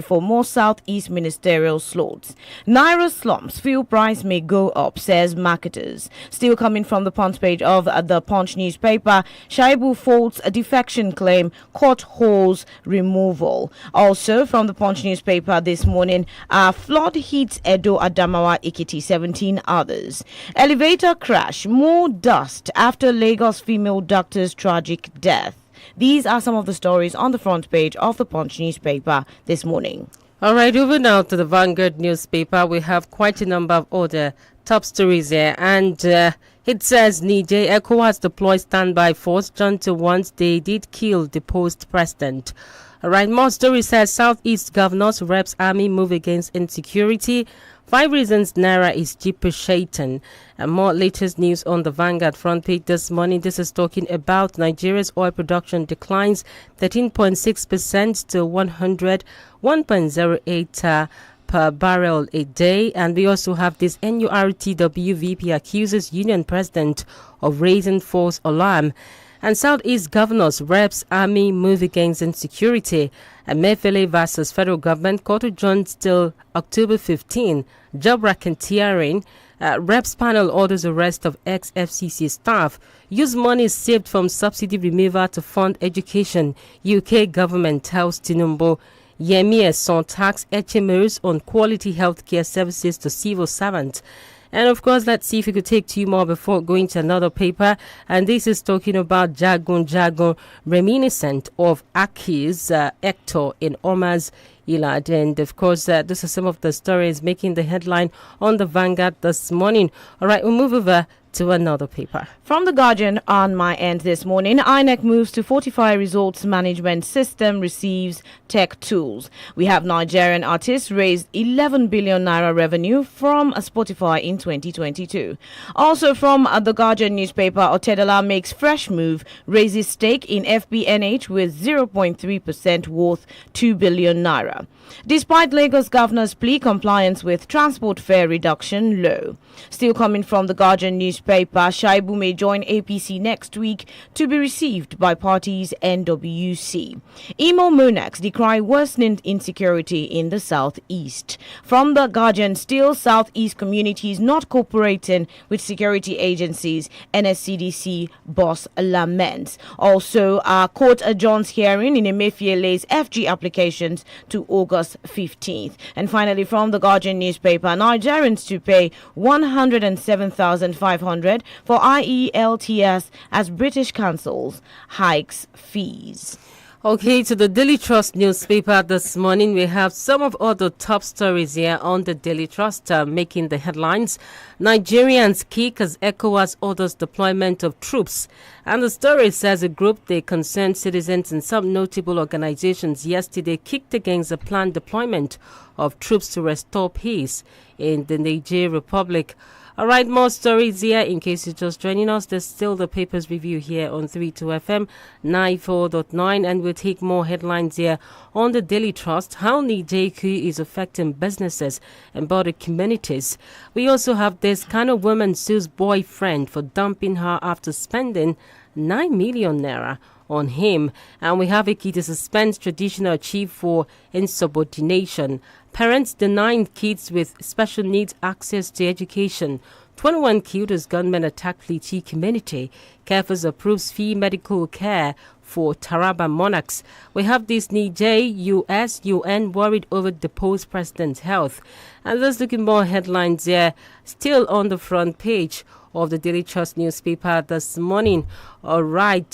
for more Southeast ministerial slots. Naira slumps, fuel price may go up, says marketers. Still coming from the Punch page of the Punch newspaper, Shaibu faults a defection claim, court holds removal. Also from the Punch newspaper this morning, flood hits Edo, Adamawa, Ekiti, 17 others. Elevator crash, more dust after Lagos female doctor's tragic death. These are some of the stories on the front page of the Punch newspaper this morning. All right, over now to the Vanguard newspaper. We have quite a number of other top stories here. And it says Niger ECOWAS deploys standby force. Junta once they did kill the post-president. All right, more stories says Southeast governors, reps, army move against insecurity. 5 reasons Naira is depreciating. And more latest news on the Vanguard front page this morning. This is talking about Nigeria's oil production declines 13.6% to 101.08 per barrel a day. And we also have this NURTW VP accuses union president of raising false alarm. And Southeast governors, reps, army move against insecurity. Emefiele versus federal government, court adjourned till October 15. Job racketeering. Reps panel orders arrest of ex-FCC staff. Use money saved from subsidy removal to fund education. UK government tells Tinubu. Yemi Son tax HMOs on quality healthcare services to civil servants. And of course, let's see if we could take 2 more before going to another paper. And this is talking about Jagun, reminiscent of Aki's Hector in Omar's Elad. And of course, this is some of the stories making the headline on the Vanguard this morning. All right, we'll move over to another paper. From the Guardian on my end this morning, INEC moves to fortify results management system, receives tech tools. We have Nigerian artists raised 11 billion naira revenue from Spotify in 2022. Also from the Guardian newspaper, Otedola makes fresh move, raises stake in FBNH with 0.3% worth 2 billion naira. Despite Lagos governor's plea, compliance with transport fare reduction low. Still coming from the Guardian newspaper, Shaibu may join APC next week to be received by parties NWC. Imo monarchs decry worsening insecurity in the southeast. From the Guardian, still southeast communities not cooperating with security agencies, NSCDC boss laments. Also, court adjourns hearing in Emefiele's FG applications to August 15th. And finally, from the Guardian newspaper, Nigerians to pay 107,500 for IELTS as British councils hikes fees. Okay, to the Daily Trust newspaper this morning, we have some of other top stories here on the Daily Trust making the headlines. Nigerians kick as ECOWAS orders deployment of troops. And the story says a group, they concerned citizens and some notable organizations yesterday kicked against the planned deployment of troops to restore peace in the Niger Republic. All right, more stories here. In case you're just joining us, there's still the papers review here on 32 FM 94.9, and we'll take more headlines here on the Daily Trust. How Niger is affecting businesses and border communities. We also have this kind of woman sues boyfriend for dumping her after spending 9 million naira on him. And we have Ekiti suspends traditional chief for insubordination. Parents denying kids with special needs access to education. 21 killed as gunmen attack Lichi community. Kefas approves free medical care for Taraba monarchs. We have this Niger, US, UN worried over deposed president's health. And let's look at more headlines here, still on the front page of the Daily Trust newspaper this morning. All right,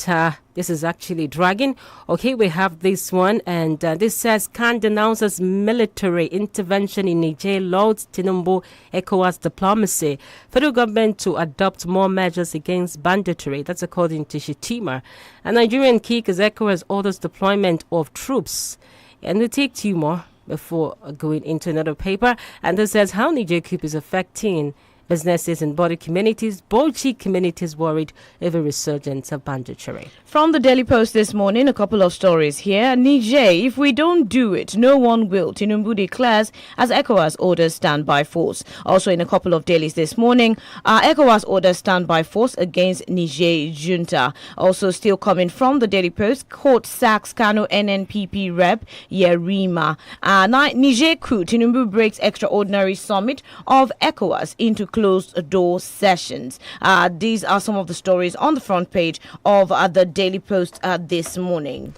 this is actually dragging. Okay, we have this one, and this says, Khan denounces military intervention in Niger, lauds Tinubu ECOWAS diplomacy. Federal government to adopt more measures against banditry. That's according to Shetima. A Nigerian kick as ECOWAS orders deployment of troops. And we'll take 2 more before going into another paper. And this says how Niger coup is affecting Businesses in border communities, Bauchi communities worried over resurgence of banditry. From the Daily Post this morning, a couple of stories here. Niger, if we don't do it, no one will. Tinubu declares as ECOWAS orders standby force. Also in a couple of dailies this morning, ECOWAS orders standby force against Niger junta. Also still coming from the Daily Post, court sacks Kano NNPP rep Yerima. Niger coup, Tinubu breaks extraordinary summit of ECOWAS into closed door sessions. These are some of the stories on the front page of the Daily Post this morning.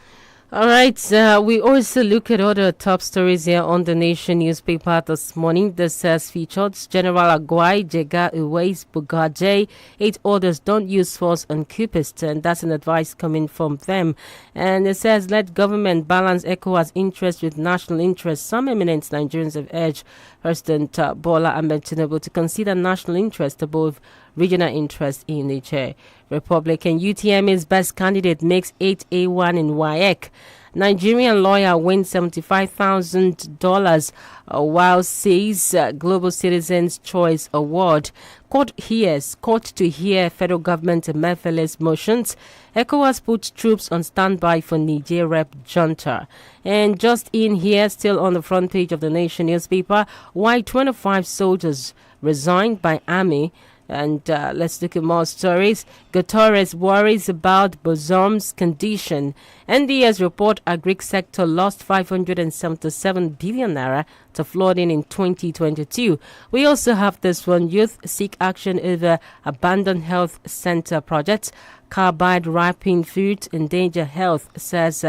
All right, we also look at other top stories here on the Nation newspaper this morning. This has featured General Aguai, Jega Uwais, Bugaje, 8 orders don't use force on Cupist, and that's an advice coming from them. And it says, let government balance ECOWAS interest with national interest. Some eminent Nigerians have urged President Bola Ahmed Tinubu to consider national interest above regional interest in Niger Republic. And UTM's best candidate makes 8A1 in WAEC. Nigerian lawyer wins $75,000 while says Global Citizens Choice Award. Court to hear federal government Emefiele's motions. ECOWAS puts troops on standby for Niger rep junta. And just in here, still on the front page of the Nation newspaper, why 25 soldiers resigned by army. And let's look at more stories. Guterres worries about Bozom's condition. NDS report agri sector lost 577 billion naira to flooding in 2022. We also have this one. Youth seek action over abandoned health center projects. Carbide wrapping food endanger health, says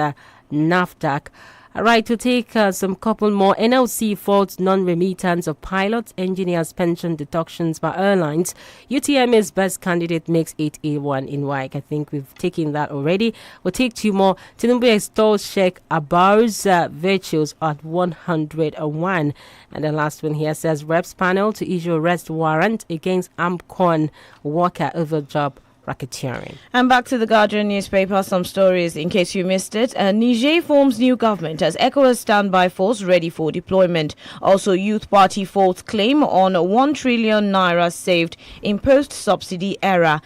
NAFDAC. All right, to take some couple more. NLC faults non-remittance of pilots, engineers, pension deductions by airlines. UTM's best candidate makes 8A1 in WAEC. I think we've taken that already. We'll take 2 more. Tinubu extols Sheikh Abar's virtues at 101. And the last one here says, Reps panel to issue arrest warrant against AMCON worker over job racketeering. And back to the Guardian newspaper, some stories in case you missed it. Niger forms new government as ECOWAS standby force ready for deployment. Also, Youth Party false claim on 1 trillion naira saved in post-subsidy era.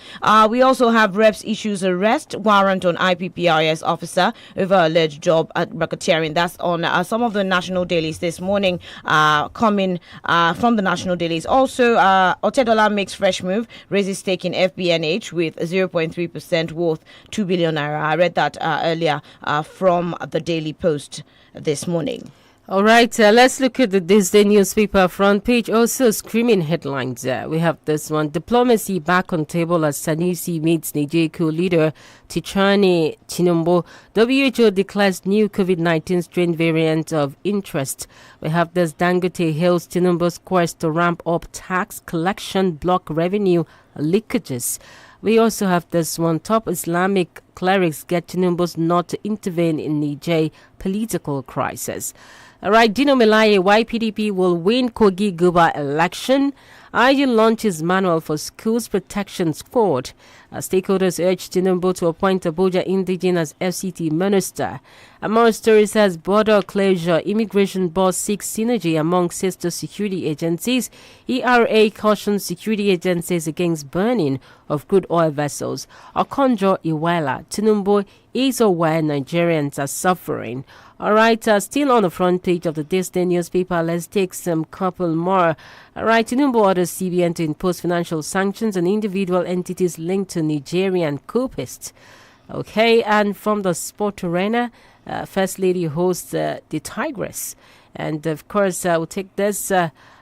We also have Reps issues arrest warrant on IPPIS officer over alleged job at racketeering. That's on some of the national dailies this morning, coming from the national dailies. Also, Otedola makes fresh move, raises stake in FBNH with 0.3% worth 2 billion naira. I read that earlier from the Daily Post this morning. All right, let's look at this day newspaper front page. Also, screaming headlines. We have this one. Diplomacy back on table as Sanusi meets Niger coup leader Tichani Chinombo. WHO declares new COVID-19 strain variant of interest. We have this. Dangote hails Tinombo's quest to ramp up tax collection, block revenue leakages. We also have this one. Top Islamic clerics get Tinubu's not to intervene in Niger political crisis. All right, Dino Melaye, why PDP will win Kogi Guba election. IG launches manual for schools protection squad. Stakeholders urge Tinubu to appoint Abuja Indigen as FCT minister. Among stories says border closure, immigration board seeks synergy among sister security agencies. ERA cautions security agencies against burning of crude oil vessels. Okonjo Iweala, Tinubu is aware Nigerians are suffering. All right, still on the front page of the Disney newspaper, let's take some couple more. All right, Tinubu orders CBN to impose financial sanctions on individual entities linked to Nigerian coupists. Okay, and from the sport arena, First Lady hosts the Tigress. And of course, we'll take this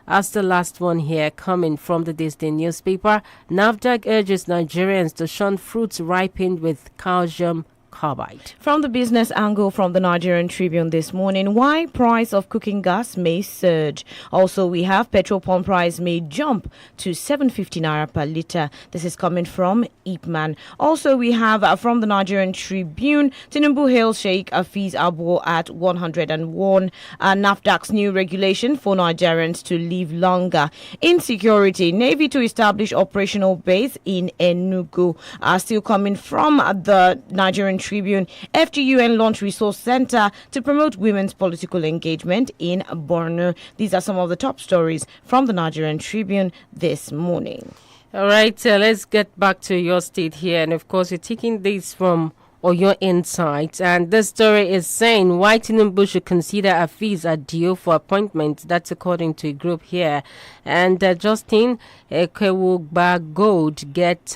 as the last one here coming from the Disney newspaper. NAFDAC urges Nigerians to shun fruits ripened with calcium carbide. From the business angle from the Nigerian Tribune this morning, why price of cooking gas may surge. Also, we have petrol pump price may jump to 750 naira per litre. This is coming from Ipman. Also, we have from the Nigerian Tribune, Tinubu hails Sheikh Afiz Abo at 101. NAFDAC's new regulation for Nigerians to live longer. Insecurity, Navy to establish operational base in Enugu. Still coming from the Nigerian Tribune, FGUN launched Resource Center to promote women's political engagement in Borno. These are some of the top stories from the Nigerian Tribune this morning. All right, let's get back to your state here. And of course, we're taking this from Oyo Insight. And this story is saying why Tinubu should consider a fees are due for appointment. That's according to a group here. And Justin Ekewugba Gold gets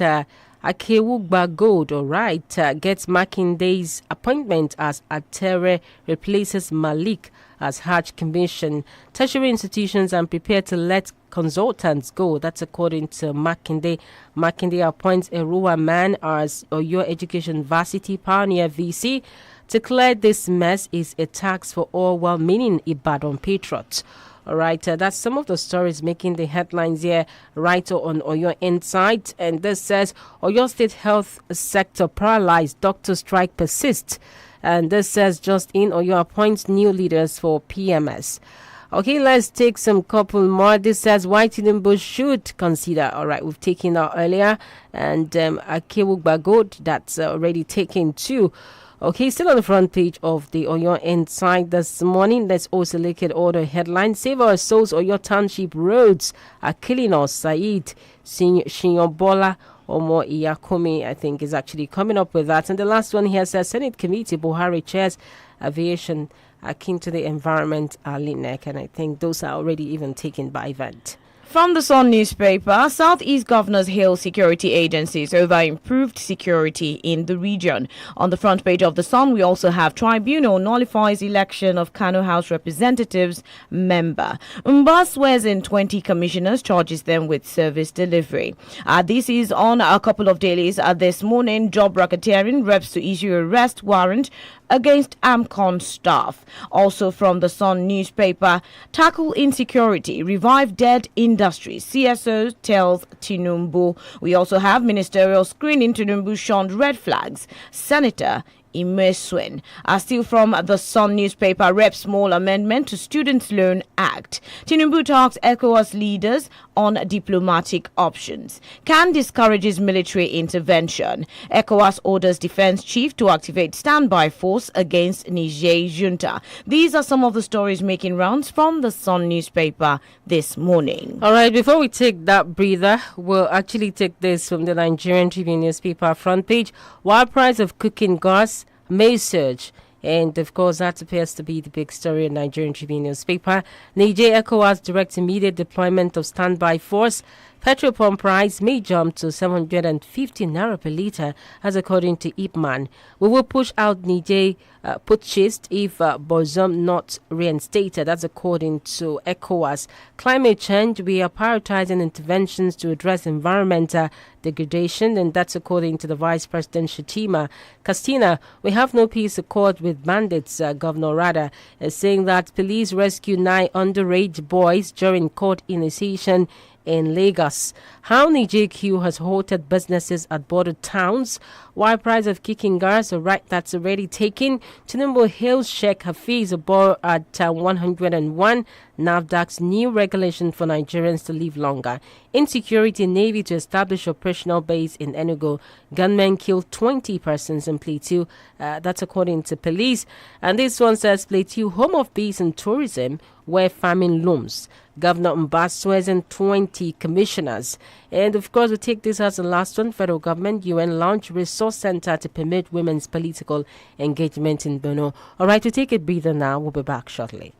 Makinde's appointment as Atere replaces Malik as Hajj Commission. Tertiary institutions are prepared to let consultants go. That's according to Makinde. Makinde appoints Erua Man as Oyo Education Varsity Pioneer VC. To clear this mess is a tax for all well-meaning Ibadan patriots. All right, that's some of the stories making the headlines here right on Oyo Insight. And this says Oyo State Health Sector paralyzed, doctor strike persists. And this says Justin Oyo appoints new leaders for PMS. Okay, let's take some couple more. This says why Tinubu should consider. All right, we've taken out earlier. And Akewugba Gold, that's already taken too. Okay, still on the front page of the Oyo Insight this morning. Let's also look at all the headlines. Save our souls, Oyo Township roads are killing us. Said Shinyobola Omo Iyakumi, I think, is actually coming up with that. And the last one here says Senate Committee Buhari chairs aviation akin to the environment Alinek. And I think those are already even taken by event. From the Sun newspaper, Southeast governors hail security agencies over improved security in the region. On the front page of the Sun, we also have Tribunal nullifies election of Kano House Representatives member. Mba swears in 20 commissioners, charges them with service delivery. This is on a couple of dailies this morning. Job racketeering, reps to issue arrest warrant against AMCON staff. Also from the Sun newspaper, tackle insecurity, revive dead industries. CSO tells Tinubu. We also have ministerial screening. Tinubu shunned red flags. Senator Imeswin. Still from the Sun newspaper, rep small amendment to Students' Loan Act. Tinubu talks ECOWAS leaders on diplomatic options. Can discourages military intervention. ECOWAS orders defense chief to activate standby force against Niger junta. These are some of the stories making rounds from the Sun newspaper this morning. All right, before we take that breather, we'll actually take this from the Nigerian Tribune newspaper front page. While price of cooking gas may surge. And of course, that appears to be the big story in Nigerian Tribune newspaper. Niger ECOWAS directs immediate deployment of standby force. Petrol pump price may jump to 750 naira per litre, as according to Ipman. We will push out Niger purchased if Bozum not reinstated. That's according to ECOWAS. Climate change, we are prioritizing interventions to address environmental degradation, and that's according to the Vice President Shatima. Castina, we have no peace accord with bandits, Governor Rada, is saying that police rescued 9 underage boys during court initiation in Lagos. How Niger Q has halted businesses at border towns. Why price of kicking gas, a right that's already taken. Tinubu hails Sheikh Hafiz Abor at 101. NAFDAC's new regulation for Nigerians to live longer. Insecurity Navy to establish operational base in Enugu. Gunmen killed 20 persons in Plateau. That's according to police. And this one says Plateau, home of peace and tourism, where famine looms. Governor Mba swears in 20 commissioners. And of course, we take this as the last one. Federal government, UN launch resource center to permit women's political engagement in Borno. All right, we take a breather now. We'll be back shortly.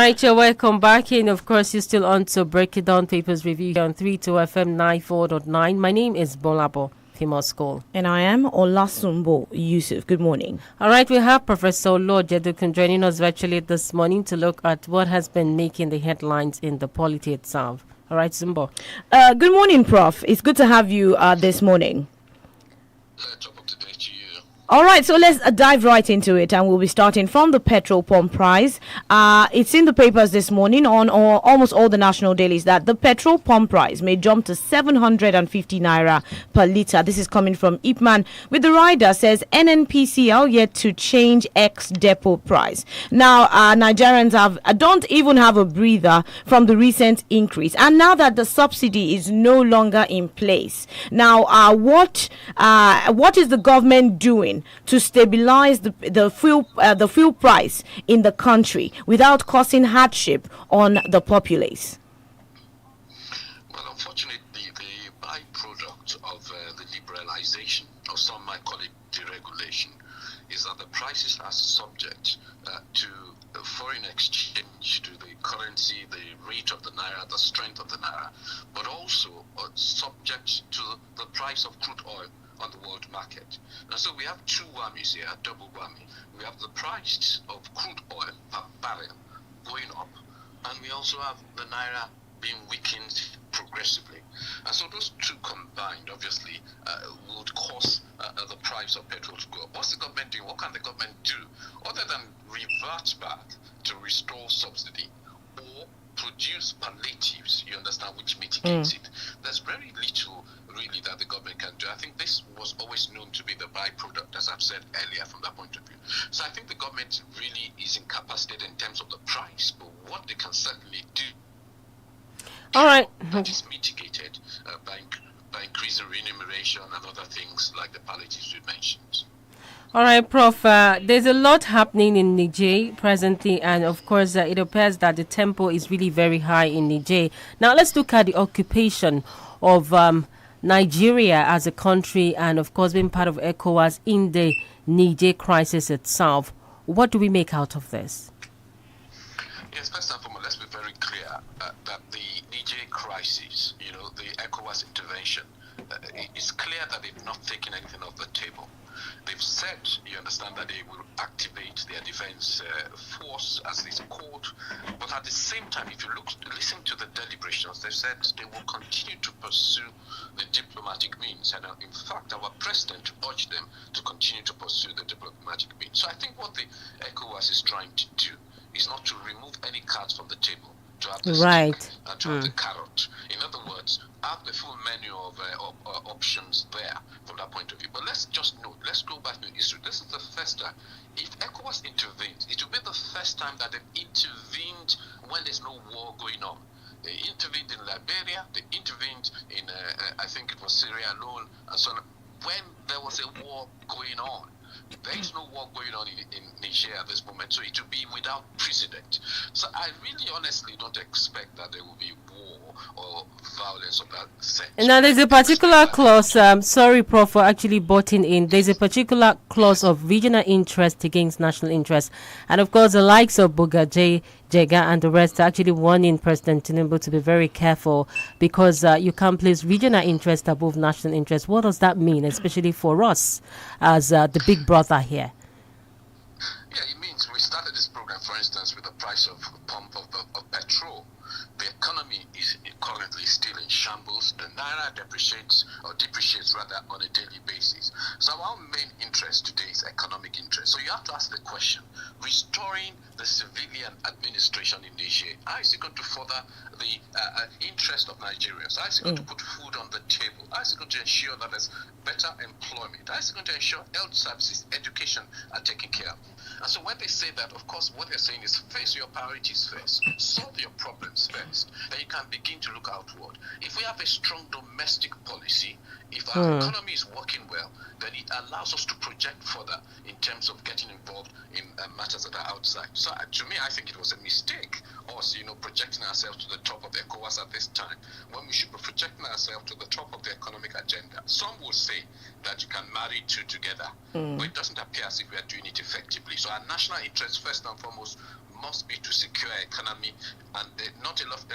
right, you're welcome back in. Of course, you're still on to break it down papers review here on 32 FM 94.9. My name is Bolabo Famous School. And I am Olasumbo Yusuf. Good morning. All right, we have Professor Lord Jedukun joining us virtually this morning to look at what has been making the headlines in the polity itself. All right, Zumbo. Good morning, Prof. It's good to have you this morning. Top of the day to you. All right, so let's dive right into it, and we'll be starting from the petrol pump price. It's in the papers this morning on almost all the national dailies that the petrol pump price may jump to 750 naira per litre. This is coming from Ipman, with the rider says NNPCL yet to change ex-depot price. Now, Nigerians don't even have a breather from the recent increase, and now that the subsidy is no longer in place. Now, what is the government doing to stabilize the fuel price in the country without causing hardship on the populace? Well, unfortunately, the byproduct of the liberalization, or some might call it deregulation, is that the prices are subject to foreign exchange, to the currency, the rate of the naira, the strength of the naira, but also subject to the price of crude oil on the world market. And so we have two whammies here, double whammy. We have the price of crude oil per barrel going up, and we also have the naira being weakened progressively. And so those two combined, obviously, would cause the price of petrol to go up. What's the government doing? What can the government do other than revert back to restore subsidy or produce palliatives, you understand, which mitigates it? There's very little really that the government can do. I think this was always known to be the byproduct, as I've said earlier, from that point of view. So I think the government really is incapacitated in terms of the price, but what they can certainly do, all right, that is mitigated by increasing remuneration and other things like the palliatives we mentioned. All right, Prof. There's a lot happening in Niger presently, and of course, it appears that the tempo is really very high in Niger. Now, let's look at the occupation of Nigeria as a country, and of course, being part of ECOWAS in the Niger crisis itself. What do we make out of this? Yes, first and foremost, let's be very clear that the Niger crisis, the ECOWAS intervention, it's clear that they've not taken anything off the table. They've said, you understand, that they will activate their defense force, as it's called. But at the same time, if you listen to the deliberations, they said they will continue to pursue the diplomatic means. And in fact, our president urged them to continue to pursue the diplomatic means. So I think what the ECOWAS is trying to do is not to remove any cards from the table, to have the stick and to have the carrot. In other words, have the full menu of options there from that point of view. But let's just note, let's go back to history. This is the first time. If ECOWAS intervenes, it will be the first time that they've intervened when there's no war going on. They intervened in Liberia, they intervened in, I think it was Sierra Leone, and so on, when there was a war going on. There is no war going on in Niger at this moment, so it will be without precedent. So I really honestly don't expect that there will be war or violence of that sense. Now, there's a particular clause, sorry, Prof, for actually butting in. There's a particular clause of regional interest against national interest. And of course, the likes of Buga, Jega and the rest are actually warning President Tinubu to be very careful, because you can't place regional interest above national interest. What does that mean, especially for us as the big brother here? Yeah, it means we started this program, for instance, with the price of pump of petrol. The economy is currently still in shambles. The naira depreciates rather on a daily basis. So our main interest today is economic interest. So you have to ask the question, restoring the civilian administration in Niger, how is it going to further the interest of Nigerians? How is it going to put food on the table? How is it going to ensure that there's better employment? How is it going to ensure health services, education are taken care of? And so when they say that, of course, what they're saying is face your priorities first, solve your problems first, then you can begin to look outward. If we have a strong domestic policy, if our economy is working well, then it allows us to project further in terms of getting involved in matters that are outside. So to me, I think it was a mistake, us, projecting ourselves to the top of the ECOWAS at this time, when we should be projecting ourselves to the top of the economic agenda. Some will say that you can marry two together, but it doesn't appear as if we are doing it effectively. So our national interest, first and foremost, must be to secure economy, and not enough.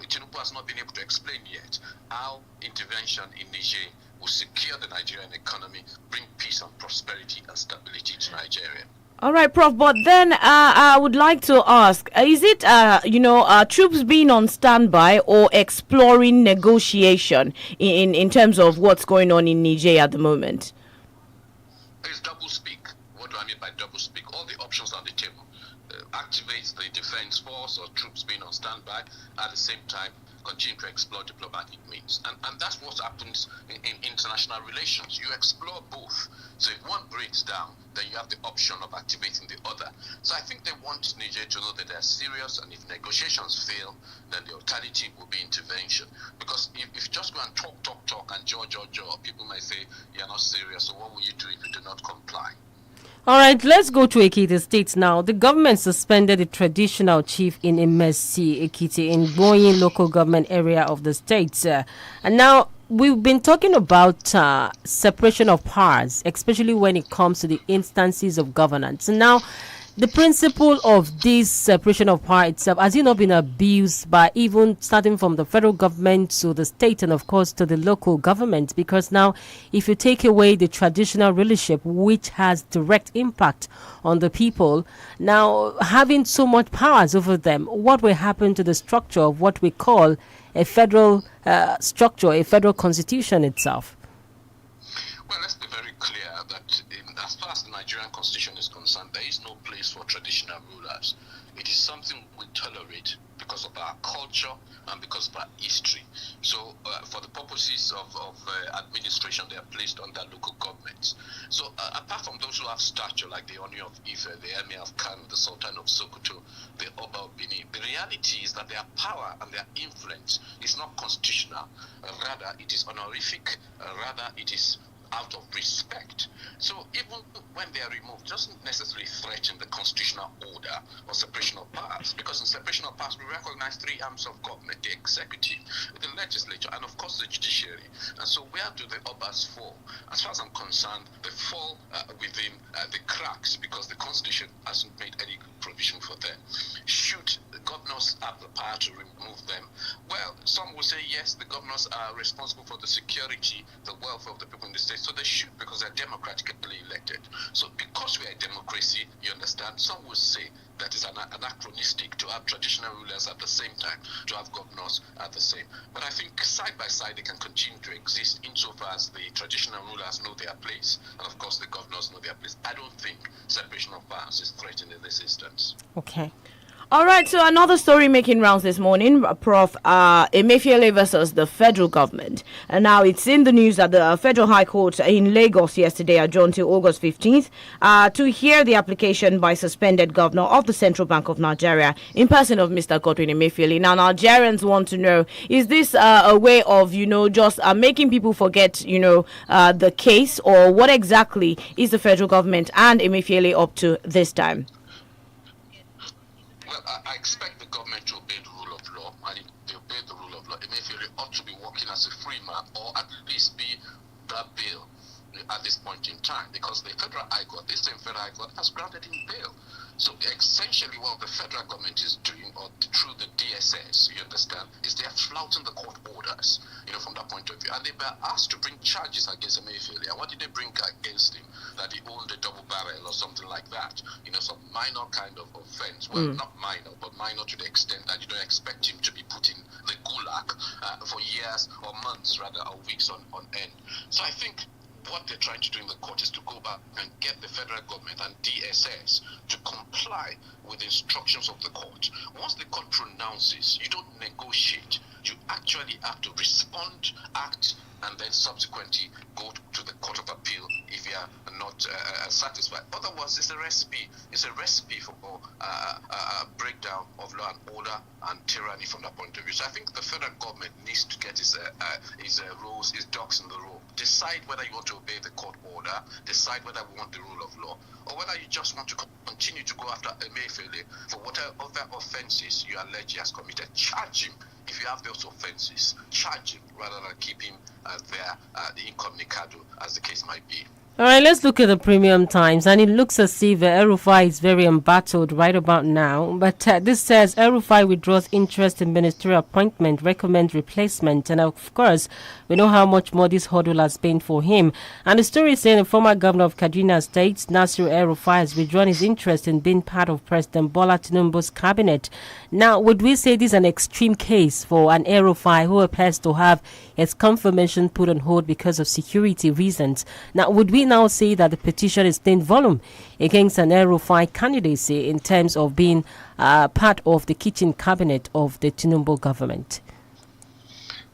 Tinubu has not been able to explain yet how intervention in Niger will secure the Nigerian economy, bring peace and prosperity and stability to Nigeria. All right, Prof. But then I would like to ask: is it, troops being on standby or exploring negotiation in terms of what's going on in Niger at the moment? It's double speak. What do I mean by double speak? All the options on the table. Activates the defense force or troops being on standby, at the same time continue to explore diplomatic means. And that's what happens in international relations. You explore both. So if one breaks down, then you have the option of activating the other. So I think they want Niger to know that they're serious, and if negotiations fail, then the alternative will be intervention. Because if you just go and talk, and jaw, people might say, you're not serious, so what will you do if you do not comply? All right, let's go to Ekiti State now. The government suspended the traditional chief in Emesi, Ekiti, in Boyin local government area of the state. And now we've been talking about separation of powers, especially when it comes to the instances of governance. Now, the principle of this separation of power itself, has it not been abused by even starting from the federal government to the state and, of course, to the local government? Because now, if you take away the traditional rulership, which has direct impact on the people, now having so much powers over them, what will happen to the structure of what we call a federal structure, a federal constitution itself? Well, let's be very clear that as far as the Nigerian constitution is concerned, there is no place for traditional rulers. It is something we tolerate because of our culture and because of our history. So for the purposes of administration, they are placed under local governments. So apart from those who have stature, like the Oni of Ife, the Emir of Kano, the Sultan of Sokoto, the Oba of Benin, the reality is that their power and their influence is not constitutional. Rather, it is honorific. Rather, it is out of respect. So even when they are removed, it doesn't necessarily threaten the constitutional order or separation of powers, because in separation of powers we recognize three arms of government: the executive, the legislature, and of course the judiciary. And so where do the Obas fall? As far as I'm concerned, they fall within the cracks, because the constitution hasn't made any provision for them. Should the governors have the power to remove them? Well, some will say yes, the governors are responsible for the security, the welfare of the people in the state. So they should, because they're democratically elected. So because we are a democracy, you understand, some will say that it's anachronistic to have traditional rulers at the same time, to have governors at the same. But I think side by side they can continue to exist insofar as the traditional rulers know their place, and of course the governors know their place. I don't think separation of powers is threatened in this instance. Okay. All right, so another story making rounds this morning, Prof. Emefiele versus the federal government. And now it's in the news that the Federal High Court in Lagos yesterday adjourned till August 15th to hear the application by suspended governor of the Central Bank of Nigeria in person of Mr. Godwin Emefiele. Now, Nigerians want to know, is this a way of, just making people forget, the case, or what exactly is the federal government and Emefiele up to this time? Well, I expect the government to obey the rule of law, and if they obey the rule of law, Emefiele ought to be working as a free man, or at least be that bail at this point in time, because the Federal High Court, this same Federal High Court, has granted him bail. So essentially what the federal government is doing, or through the DSS, you understand, is they are flouting the court orders, from that point of view. And they were asked to bring charges against Emefiele. And what did they bring against him? That he owned a double barrel or something like that. Some minor kind of offense. Well, not minor, but minor to the extent that you don't expect him to be put in the gulag for years or months, rather, or weeks on end. So I think what they're trying to do in the court is to go back and get the federal government and DSS to comply with the instructions of the court. Once the court pronounces, you don't negotiate. You actually have to respond, act, and then subsequently go to the Court of Appeal if you are not satisfied. Otherwise, it's a recipe. It's a recipe for a breakdown of law and order and tyranny from that point of view. So I think the federal government needs to get his rules, his ducks in the row. Decide whether you want to obey the court order. Decide whether we want the rule of law, or whether you just want to continue to go after Emefiele for whatever other offences you allege he has committed. Charge him. If you have those offences, charge him rather than keep him there, the incommunicado, as the case might be. All right, let's look at the Premium Times, and it looks as if El-Rufai is very embattled right about now. But this says El-Rufai withdraws interest in ministerial appointment, recommends replacement, and of course, we know how much more this hurdle has been for him. And the story is saying the former governor of Kaduna State, Nasir El-Rufai, has withdrawn his interest in being part of President Bola Tinubu's cabinet. Now, would we say this is an extreme case for an El-Rufai who appears to have his confirmation put on hold because of security reasons? Now, would we now say that the petition is thin volume against an El-Rufai candidacy in terms of being part of the kitchen cabinet of the Tinubu government?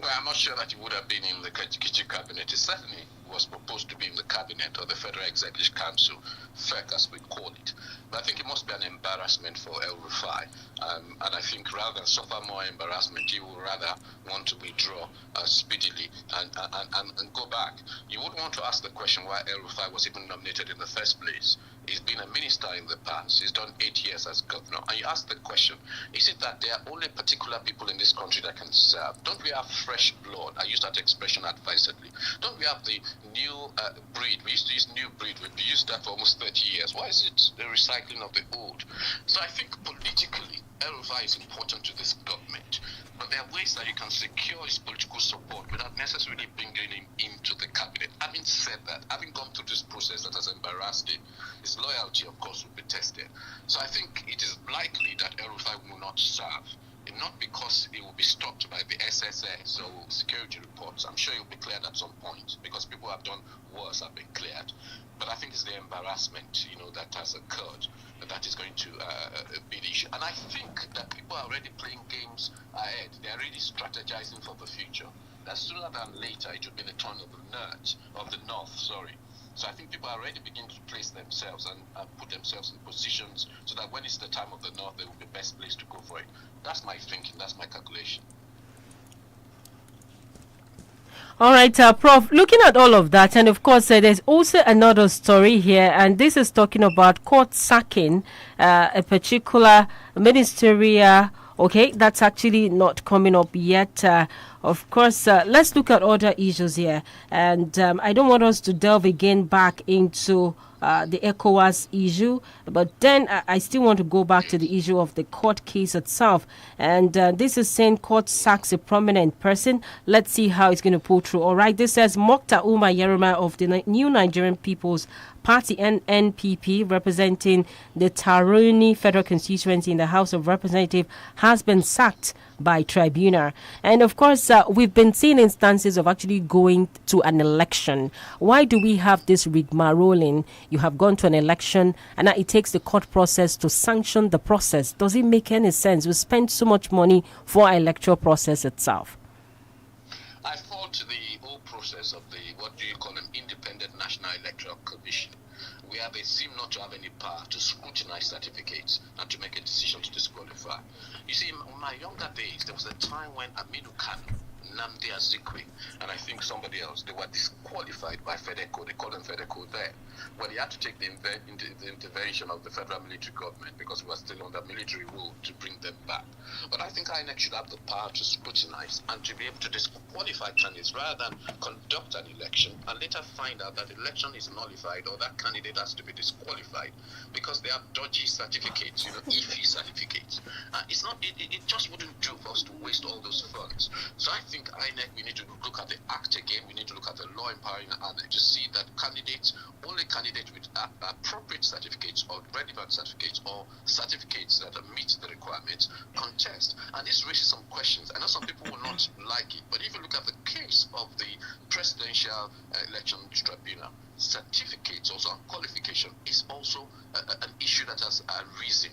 Well, I'm not sure that he would have been in the kitchen cabinet. He certainly was proposed to be in the cabinet or the Federal Executive Council, FEC as we call it. But I think it must be an embarrassment for El-Rufai. And I think rather than suffer more embarrassment, he would rather want to withdraw speedily and go back. You would want to ask the question why El-Rufai was even nominated in the first place. He's been a minister in the past. He's done 8 years as governor. And you ask the question, is it that there are only particular people in this country that can serve? Don't we have fresh blood? I use that expression advisedly. Don't we have the new breed? We used to use new breed. We've used that for almost 30 years. Why is it the recycling of the old? So I think politically, El-Rufai is important to this government. But there are ways that you can secure his political support without necessarily bringing him into the cabinet. Having said that, having gone through this process that has embarrassed him, his loyalty, of course, will be tested. So I think it is likely that El-Rufai will not serve. And not because it will be stopped by the SSS or security reports. I'm sure it will be cleared at some point because people have done worse, have been cleared. But I think it's the embarrassment, that has occurred that is going to be the issue. And I think that people are already playing games ahead. They're really strategizing for the future. That sooner than later, it will be the turn of the North. So I think people are already beginning to place themselves and put themselves in positions so that when it's the time of the North, they will be best placed to go for it. That's my thinking. That's my calculation. All right, Prof, looking at all of that, and of course, there's also another story here, and this is talking about court sacking a particular ministerial. Okay, that's actually not coming up yet. Of course, let's look at other issues here. And I don't want us to delve again back into the ECOWAS issue, but then I still want to go back to the issue of the court case itself. And this is saying court sacks a prominent person. Let's see how it's going to pull through. All right, this says Mokta Uma Yerima of the New Nigerian People's Party NNPP, representing the Taruni Federal Constituency in the House of Representatives, has been sacked by tribunal. And of course, we've been seeing instances of actually going to an election. Why do we have this rigmarole? You have gone to an election and now it takes the court process to sanction the process. Does it make any sense? We spend so much money for our electoral process itself. I fall to the whole process of the, what do you call them, Independent National Electoral Commission, where they seem not to have any power to scrutinize certificates and to make a decision to disqualify. You see, in my younger days, there was a time when Aminu Kano, Nnamdi Azikiwe, and I think somebody else, they were disqualified by FEDECO. They called them FEDECO there. Well, they had to take the intervention of the federal military government because we were still under military rule to bring them back. But I think INEC should have the power to scrutinize and to be able to disqualify candidates rather than conduct an election and later find out that the election is nullified or that candidate has to be disqualified because they have dodgy certificates, iffy certificates. It just wouldn't do for us to waste all those funds. So I think INEC, we need to look at the act again. We need to look at the law empowering INEC to see that only candidates with appropriate certificates or relevant certificates or certificates that meet the requirements contest. And this raises some questions. I know some people will not like it, but if you look at the case of the Presidential Election Tribunal, certificates also and qualification is also an issue that has arisen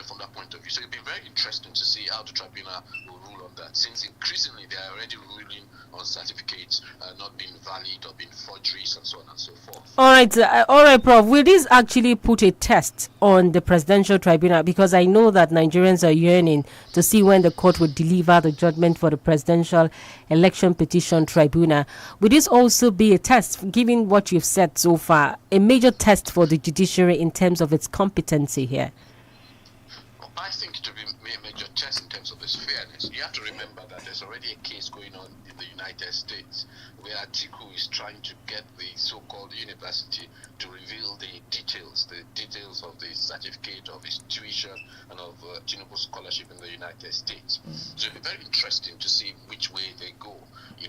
from that point of view. So it'll be very interesting to see how the tribunal will rule on that, since increasingly they are already ruling on certificates not being valid or being forgeries and so on and so forth. All right, Prof. Will this actually put a test on the Presidential Tribunal? Because I know that Nigerians are yearning to see when the court will deliver the judgment for the Presidential Election Petition Tribunal. Will this also be a test, given what you've said so far, a major test for the judiciary in terms of its competency here? I think it will be a major test protest in terms of its fairness. You have to remember that there's already a case going on in the United States where Atiku is trying to get the so-called university to reveal the details of the certificate of his tuition and of Tinubu's scholarship in the United States. So it'll be very interesting to see which way they go,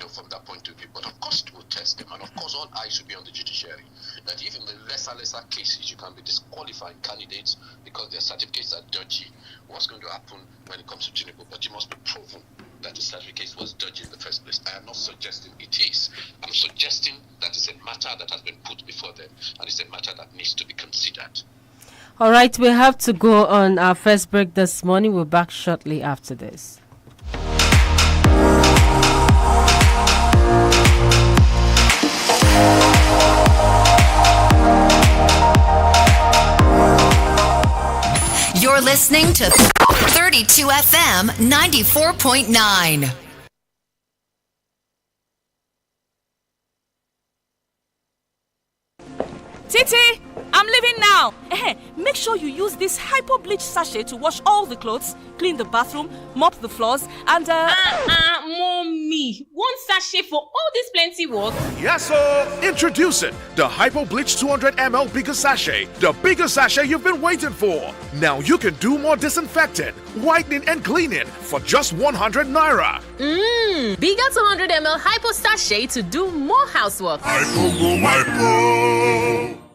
from that point of view. But of course it will test them, and of course all eyes will be on the judiciary. That even the lesser cases, you can be disqualifying candidates because their certificates are dodgy. What's going to happen when it comes to Tinubu? But it must be proven that the certificate was dodgy in the first place. I am not suggesting it is. I'm suggesting that it's a matter that has been put before them, and it's a matter that needs to be considered. All right, we have to go on our first break this morning. We're back shortly after this. You're listening to 32 FM 94.9. Titi, I'm leaving now. Make sure you use this hypo bleach sachet to wash all the clothes, clean the bathroom, mop the floors, and Mommy, one sachet for all this plenty work? Yes, sir. Introducing the Hypo Bleach 200 ml bigger sachet, the bigger sachet you've been waiting for. Now you can do more disinfecting, whitening, and cleaning for just 100 naira. Bigger 200 ml hypo sachet to do more housework.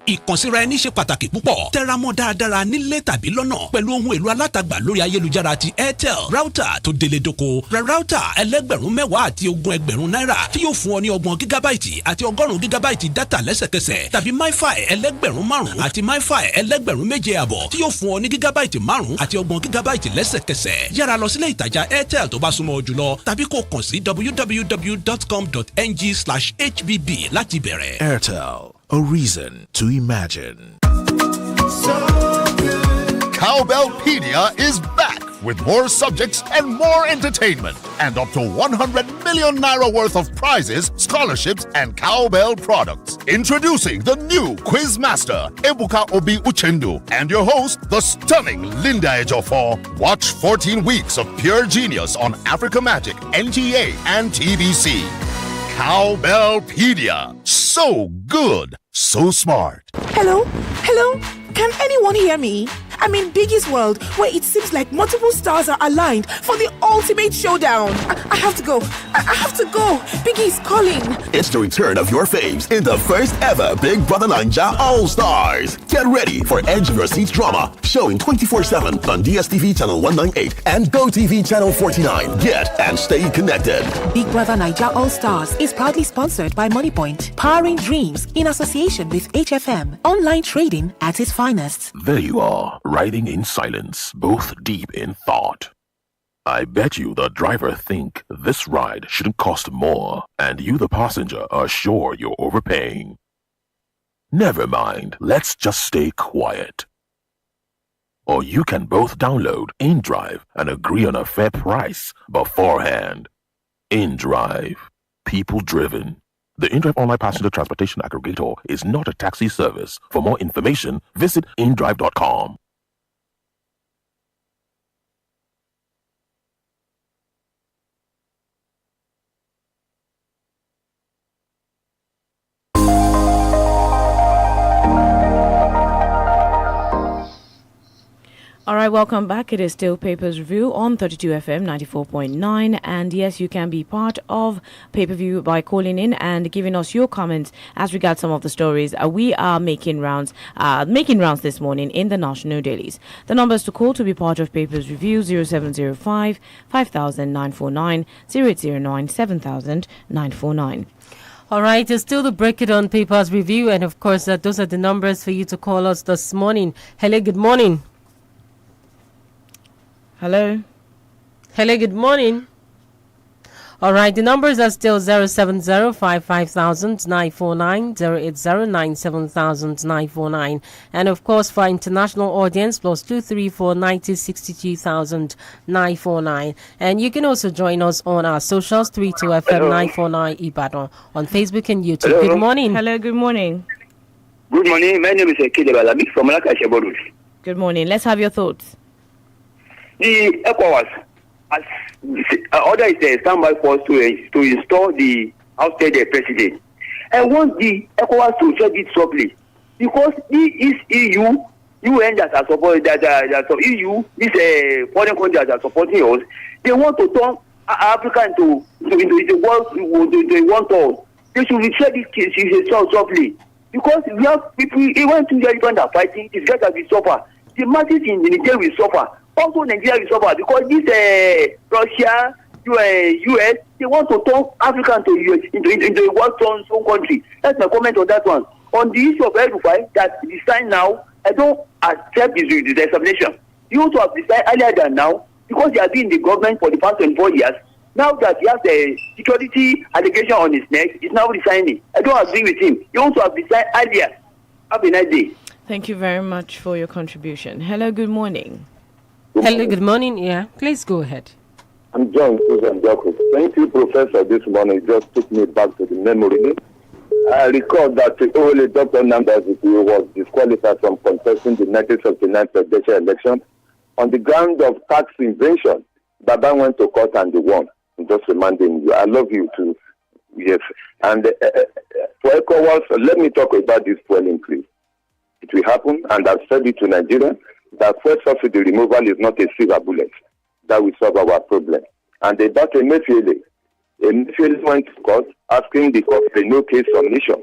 Ìkànsíra ẹni ṣe pàtàkì púpọ̀. Tẹ́ra mọ́ dáradára nílé tàbí lọ́nà pẹ̀lú ohun èlò alátagbà lórí ayélujára ti INT'L. Router tó délé dóko. Ra router ẹlẹ́gbẹ̀rún 10 àti 20,000 náírà tí yóò fún ọ ní 30 gigabyte àti 100 gigabyte data lẹ́sẹ̀kẹsẹ̀. Tàbí MiFi ẹlẹ́gbẹ̀rún 5 àti MiFi ẹlẹ́gbẹ̀rún 7.5 tí yóò fún ọ ní gigabyte 5 àti 30 gigabyte lẹ́sẹ̀kẹsẹ̀. Yára lọ sílé ìtajà INT'L tó bá súnmọ́ jùlọ tàbí kó kàn sí www.com.ng/HBB láti bẹ̀rẹ̀. INT'L. A reason to imagine. Cowbellpedia is back with more subjects and more entertainment, and up to 100 million naira worth of prizes, scholarships, and cowbell products. Introducing the new quiz master, Ebuka Obi Uchendu, and your host, the stunning Linda Ejiofor. Watch 14 weeks of pure genius on Africa Magic, NTA, and TBC. Cowbellpedia. So good, so smart. Hello? Can anyone hear me? I'm in Biggie's world, where it seems like multiple stars are aligned for the ultimate showdown. I have to go. I have to go. Biggie's calling. It's the return of your faves in the first ever Big Brother Ninja All-Stars. Get ready for edge of your seat drama, showing 24/7 on DSTV channel 198 and GoTV channel 49. Get and stay connected. Big Brother Ninja All-Stars is proudly sponsored by MoneyPoint, powering dreams in association with HFM, online trading at its finest. There you are, riding in silence, both deep in thought. I bet you the driver think this ride shouldn't cost more, and you the passenger are sure you're overpaying. Never mind, let's just stay quiet. Or you can both download InDrive and agree on a fair price beforehand. InDrive, people driven. The InDrive online passenger transportation aggregator is not a taxi service. For more information, visit indrive.com. All right, welcome back. It is still Papers Review on 32 FM 94.9. And yes, you can be part of Pay-Per-View by calling in and giving us your comments as regards some of the stories we are making rounds this morning in the national dailies. The numbers to call to be part of Papers Review: 0705 5949, 0809 7949. All right, it's still the Break It On Papers Review. And of course, those are the numbers for you to call us this morning. Hello, good morning. Hello, good morning. All right, the numbers are still 070-550-949, 080-970-949. And of course, for our international audience, plus 234-90-62,949. And you can also join us on our socials, 32FM 949 Ibadan, on Facebook and YouTube. Hello. Good morning. Hello, good morning. Good morning. My name is Ekele Balami from Malaka Sheborud. Good morning. Let's have your thoughts. The ECOWAS as order is a standby force to install the ousted president. I want the ECOWAS to check it properly because this is EU, UN that are supporting EU, this foreign countries that are supporting us. They want to turn Africa into the world they want us. They should check this case properly because we have people even to the people that are fighting. It's better we suffer. The masses in Nigeria will suffer. Also Nigeria will suffer because this Russia, US, they want to turn Africa into a world-turn own country. That's my comment on that one. On the issue of El-Rufai, that design now, I don't accept the explanation. You also have decided earlier than now because he has been in the government for the past 24 years. Now that he has a security allegation on his neck, he's now resigning. I don't agree with him. You also have decided earlier. Have a nice day. Thank you very much for your contribution. Hello, good morning. Hello, good morning. Yeah, please go ahead. I'm John Susan Jacobs. Thank you, Professor. This morning just took me back to the memory. I recall that only Dr. Namdazipi was disqualified from contesting the 1979 presidential election on the ground of tax invasion. Baba went to court and they won. I'm just reminding you. I love you too. Yes. And for ECOWAS, let me talk about this fuel increase. It will happen, and I've said it to Nigeria, that fuel subsidy removal is not a silver bullet that will solve our problem. And about Emefiele went to court asking the court for a no case submission.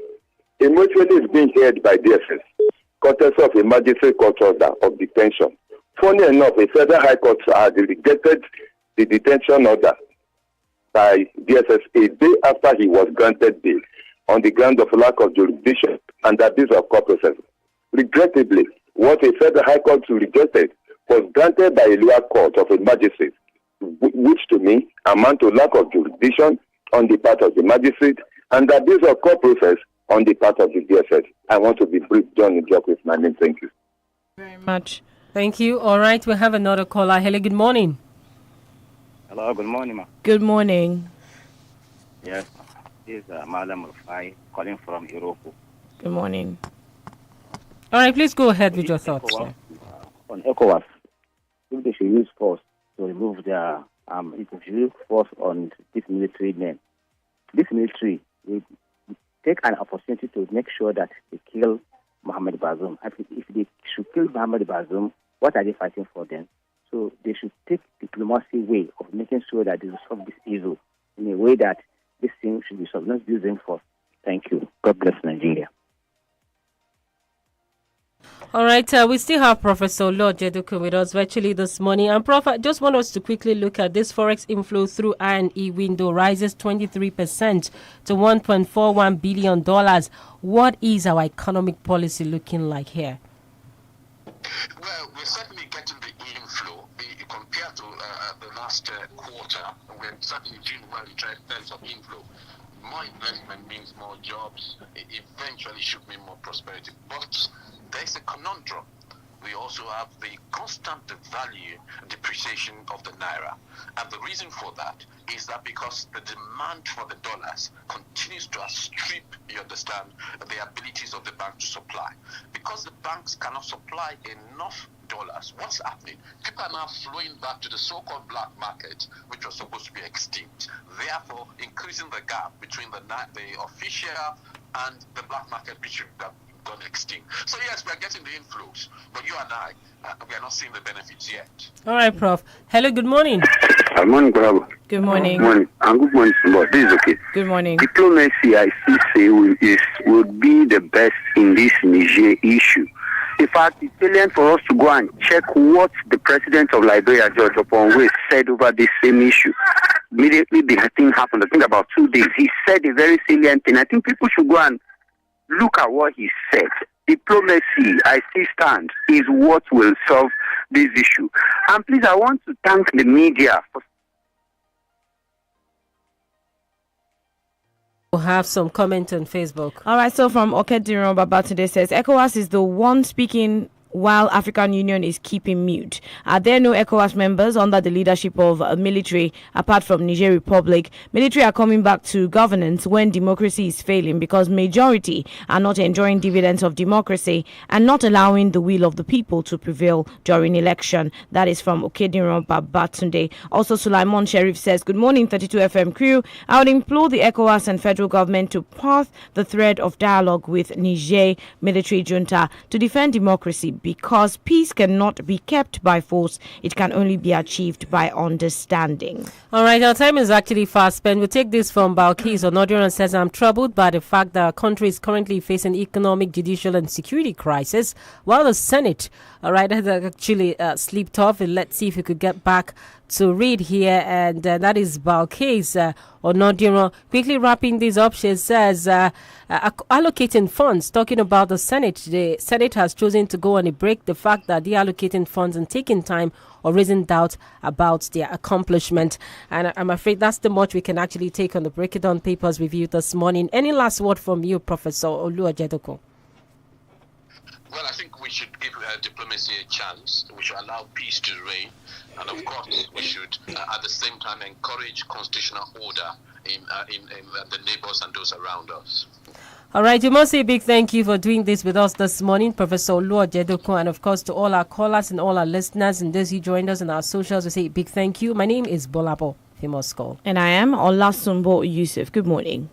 Emefiele is being heard by DSS, courtesy of a magistrate court order of detention. Funny enough, a federal high court had rejected the detention order by DSS a day after he was granted bail on the ground of lack of jurisdiction and abuse of court process. Regrettably, what a federal high court rejected was granted by a lower court of a magistrate, which to me amount to lack of jurisdiction on the part of the magistrate and abuse of court process on the part of the DSS. I want to be brief, John Njok with my name. Thank you. Very much. Thank you. All right, we have another caller. Hello, good morning. Hello, good morning, ma. Good morning. Yes, this is Madam Rufai calling from Europe. Good morning. All right, please go ahead with your thoughts. On ECOWAS, if they should use force to remove their, if they should use force on this military men, this military will take an opportunity to make sure that they kill Mohammed Bazoum. If they should kill Mohammed Bazoum, what are they fighting for then? So they should take diplomacy way of making sure that they solve this issue in a way that this thing should be solved, not using force. Thank you. God bless Nigeria. All right, we still have Professor Lord Jeduku with us virtually this morning. And Prof, I just want us to quickly look at this forex inflow through I&E window rises 23% to $1.41 billion. What is our economic policy looking like here? Well, we're certainly getting the inflow compared to the last quarter. We're certainly doing well in terms of inflow. More investment means more jobs. It eventually should mean more prosperity. But there's a conundrum. We also have the constant depreciation of the naira. And the reason for that is that because the demand for the dollars continues to outstrip, you understand, the abilities of the bank to supply. Because the banks cannot supply enough dollars, what's happening? People are now flowing back to the so-called black market, which was supposed to be extinct. Therefore, increasing the gap between the official and the black market, which have gone extinct. So yes, we are getting the inflows, but you and I, we are not seeing the benefits yet. All right, Prof. Hello, good morning. Good morning, Bravo. Good morning. Good morning. And good morning, Sumbo. This is okay. Good morning. Diplomacy, I still say, would be the best in this Niger issue. In fact, it's brilliant for us to go and check what the president of Liberia, George Oponwe, said over this same issue. Immediately the thing happened, I think about 2 days, he said a very salient thing. I think people should go and look at what he said. Diplomacy, I still stand, is what will solve this issue. And please, I want to thank the media for... We'll have some comment on Facebook. All right, so from Okediron Babatunde says, ECOWAS is the one speaking while African Union is keeping mute. Are there no ECOWAS members under the leadership of military apart from Niger Republic? Military are coming back to governance when democracy is failing because majority are not enjoying dividends of democracy and not allowing the will of the people to prevail during election. That is from Okedinro Babatunde. Also, Sulaiman Sherif says, good morning, 32 FM crew. I would implore the ECOWAS and federal government to path the thread of dialogue with Niger military junta to defend democracy, because peace cannot be kept by force. It can only be achieved by understanding. All right, our time is actually fast spent. We'll take this from Balkis Onodiran says, I'm troubled by the fact that our country is currently facing economic, judicial and security crisis, while the Senate, all right, has actually slept off. And let's see if we could get back to read here, and that is Balkis Onodiran. Quickly wrapping this up, she says, allocating funds, talking about the Senate has chosen to go on a break. The fact that they're allocating funds and taking time or raising doubt about their accomplishment. And I'm afraid that's the much we can actually take on the Break It Down Papers review this morning. Any last word from you, Professor Oluwajedoko? Well, I think we should give diplomacy a chance. We should allow peace to reign. And of course, we should at the same time encourage constitutional order in the neighbors and those around us. All right, you must say a big thank you for doing this with us this morning, Professor Oluwajedoko, and of course to all our callers and all our listeners and those who joined us on our socials. We say a big thank you. My name is Bolabo, famous call. And I am Olasumbo Yusuf. Good morning.